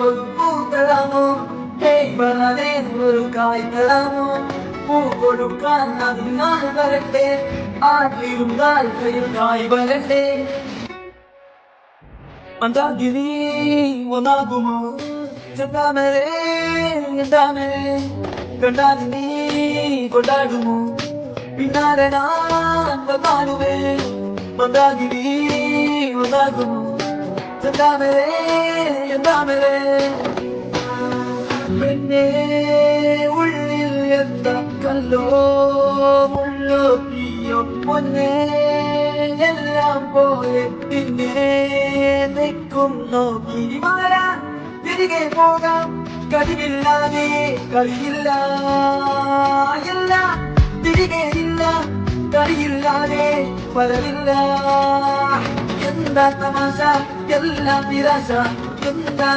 ഒരു പൂ തരാമോ? വളരെ ഒരു കായ് തരാമോ? പൂ കൊടുക്കാൻ അതിനാൾ വരട്ടെ, ആട്ടിരുന്നാൽ കായ് വരട്ടെ. മന്ദാകിനി ഒന്നാകുമോ? ചെന്താമരേ എന്താമരേ, കണ്ടാൽ നീ കൊണ്ടാടുമോ? പിന്നാലെ ഞാൻ വന്നാലുമേ. മന്ദാകിനി ഒന്നാകുമോ? ചെന്താമരേ എന്താമരേ, പിന്നെ ഉള്ളിൽ എന്താ കല്ലോ മുള്ളോ തീയോ പൊന്നേ, എല്ലാം പോലെ പിന്നെ നിൽക്കും നോക്കി മാറാൻ തിരികെ പോകാം. കഴിവില്ലാതെ കഴിയില്ല, എല്ലാം തിരികെ ഇല്ല, കഴിയില്ലാതെ വരവില്ല. എന്താ തമാശ, എല്ലാം നിരാശ, എന്താ